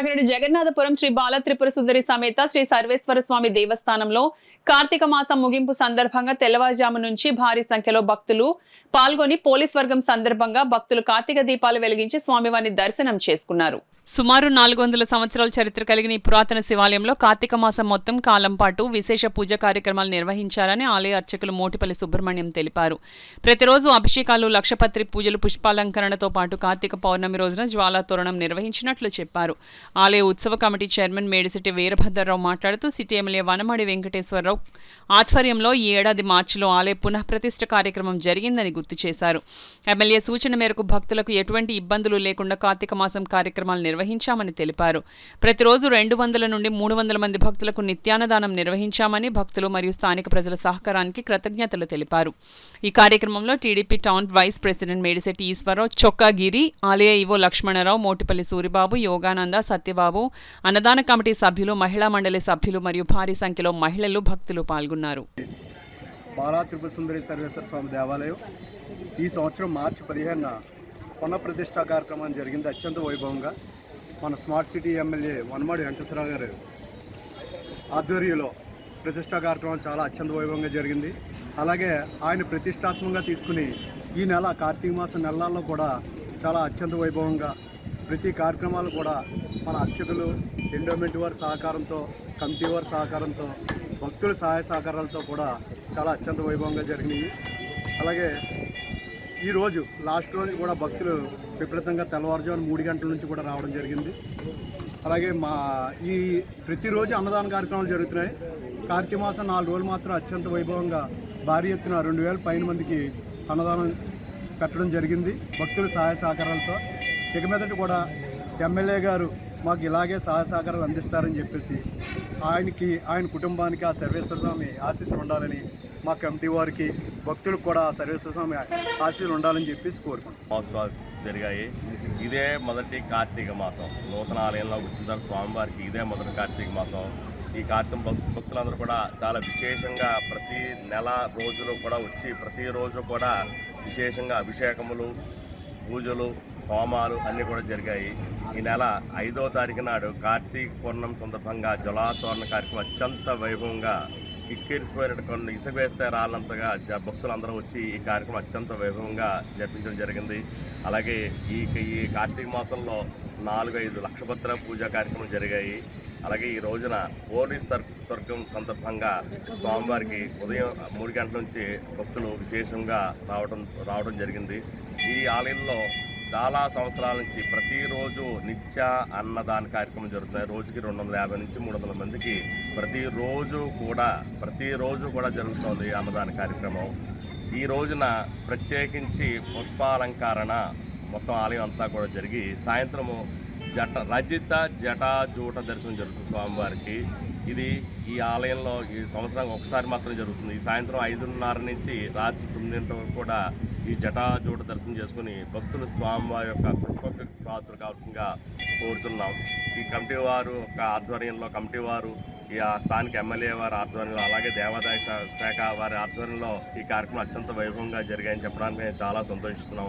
కాకినాడ జగన్నాథపురం శ్రీ బాల త్రిపుర సుందరి సమేత శ్రీ సర్వేశ్వర స్వామి దేవస్థానంలో కార్తీక మాసం ముగింపు సందర్భంగా తెల్లవారుజాము నుంచి భారీ సంఖ్యలో భక్తులు పాల్గొని పోలీస్ వర్గం సందర్భంగా భక్తులు కార్తీక దీపాలు వెలిగించి స్వామివారిని దర్శనం చేసుకున్నారు. సుమారు 400 సంవత్సరాల చరిత్ర కలిగిన ఈ పురాతన శివాలయంలో కార్తీక మాసం మొత్తం కాలం పాటు విశేష పూజ కార్యక్రమాలు నిర్వహించారని ఆలయ అర్చకులు మోటిపల్లి సుబ్రహ్మణ్యం తెలిపారు. ప్రతిరోజు అభిషేకాలు, లక్షపత్రి పూజలు, పుష్పాలంకరణతో పాటు కార్తీక పౌర్ణమి రోజున జ్వాలా తోరణం నిర్వహించినట్లు చెప్పారు. ఆలయ ఉత్సవ కమిటీ చైర్మన్ మేడిశెట్టి వీరభద్రరావు మాట్లాడుతూ సిటీ ఎమ్మెల్యే వనమాడి వెంకటేశ్వరరావు ఆధ్వర్యంలో ఈ ఏడాది మార్చిలో ఆలయ పునఃప్రతిష్ఠ కార్యక్రమం జరిగిందని గుర్తు చేశారు. ఎమ్మెల్యే సూచన మేరకు భక్తులకు ఎటువంటి ఇబ్బందులు లేకుండా కార్తీక మాసం కార్యక్రమాలు నిర్వహించామని తెలిపారు. ప్రతిరోజు 200 నుండి 300 మంది భక్తులకు నిత్యాన్నదానం నిర్వహించామని భక్తులు మరియు స్థానిక ప్రజల సహకారానికి కృతజ్ఞతలు తెలిపారు. ఈ కార్యక్రమంలో TDP town vice president Medisetti Eswararao, Chokkagiri, ఆలయ ఈవో లక్ష్మణరావు, మోటిపల్లి సూరిబాబు, యోగానంద, సత్యబాబు, అన్నదాన కమిటీ సభ్యులు, మహిళా మండలి సభ్యులు మరియు భారీ సంఖ్యలో మహిళలు, భక్తులు పాల్గొన్నారు. బాలా త్రిపుర సుందరి సర్వేశ్వర స్వామి దేవాలయం ఈ సంవత్సరం మార్చి 15న పునఃప్రతిష్ఠ కార్యక్రమం జరిగింది. అత్యంత వైభవంగా మన smart city MLA Vanamadi Venkateswara Rao గారు ఆధ్వర్యంలో ప్రతిష్ఠా కార్యక్రమం చాలా అత్యంత వైభవంగా జరిగింది. అలాగే ఆయన ప్రతిష్టాత్మకంగా తీసుకుని ఈ నెల కార్తీక మాసం నెలల్లో కూడా చాలా అత్యంత వైభవంగా ప్రతి కార్యక్రమాలు కూడా మన అర్చకులు, ఎండోమెంట్ వారి సహకారంతో, కమిటీ వారి సహకారంతో, భక్తుల సహాయ సహకారాలతో కూడా చాలా అత్యంత వైభవంగా జరిగినాయి. అలాగే ఈరోజు లాస్ట్ రోజు కూడా భక్తులు విపరీతంగా తెల్లవారుజామున 3 గంటల నుంచి కూడా రావడం జరిగింది. అలాగే ఈ ప్రతిరోజు అన్నదాన కార్యక్రమాలు జరుగుతున్నాయి. కార్తీక మాసం 4 రోజులు మాత్రం అత్యంత వైభవంగా భారీ ఎత్తున 2000 పైన మందికి అన్నదానం పెట్టడం జరిగింది భక్తుల సహాయ సహకారాలతో. ఇక మీదట కూడా ఎమ్మెల్యే గారు మాకు ఇలాగే సహాయ సహకారాలు అందిస్తారని చెప్పేసి ఆయన కుటుంబానికి ఆ సర్వేశ్వర స్వామి ఆశీస్సులు ఉండాలని, మా కమిటీ వారికి, భక్తులకు కూడా ఆ సర్వేశ్వర స్వామి ఆశీస్సులు ఉండాలని చెప్పేసి కోరుకుంటున్నాం. మహోత్సవాలు జరిగాయి. ఇదే మొదటి కార్తీక మాసం. నూతన ఆలయంలో వచ్చిన స్వామివారికి ఇదే మొదటి కార్తీక మాసం. ఈ కార్తీక భక్తులందరూ కూడా చాలా విశేషంగా ప్రతి నెల రోజులు కూడా వచ్చి ప్రతిరోజు కూడా విశేషంగా అభిషేకములు, పూజలు, హోమాలు అన్నీ కూడా జరిగాయి. ఈ నెల 5వ తారీఖు నాడు కార్తీక పౌర్ణమి సందర్భంగా జలాతోరణ కార్యక్రమం అత్యంత వైభవంగా కిక్కిరిసిపోయినట్టు కొన్ని ఇసుక వేస్తే రాళ్ళంతగా భక్తులందరూ వచ్చి ఈ కార్యక్రమం అత్యంత వైభవంగా జరిపించడం జరిగింది. అలాగే ఈ కార్తీక మాసంలో 4-5 లక్షపత్ర పూజా కార్యక్రమాలు జరిగాయి. అలాగే ఈ రోజున పోలీస్ స్వర్గం సందర్భంగా స్వామివారికి ఉదయం 3 గంటల నుంచి భక్తులు విశేషంగా రావడం జరిగింది. ఈ ఆలయంలో చాలా సంవత్సరాల నుంచి ప్రతిరోజు నిత్య అన్నదాన కార్యక్రమం జరుగుతున్నాయి. రోజుకి 250 నుంచి 300 మందికి ప్రతిరోజు కూడా జరుగుతుంది అన్నదాన కార్యక్రమం. ఈ రోజున ప్రత్యేకించి పుష్పాలంకరణ మొత్తం ఆలయం అంతా కూడా జరిగి సాయంత్రము రజిత జటాజూట దర్శనం జరుగుతుంది స్వామివారికి. ఈ ఆలయంలో ఈ సంవత్సరానికి ఒకసారి మాత్రం జరుగుతుంది. ఈ సాయంత్రం 5:30 నుంచి రాత్రి 9 వరకు కూడా ఈ జటాజూట దర్శనం చేసుకుని భక్తులు స్వామివారి యొక్క కృపకు పాత్రలు కావాల్సిందిగా కోరుతున్నాం. ఈ కమిటీ వారు యొక్క ఆధ్వర్యంలో, కమిటీ వారు, ఈ స్థానిక ఎమ్మెల్యే వారి ఆధ్వర్యంలో, అలాగే దేవాదాయ శాఖ వారి ఆధ్వర్యంలో ఈ కార్యక్రమం అత్యంత వైభవంగా జరిగాయని చెప్పడానికి మేము చాలా సంతోషిస్తున్నాము.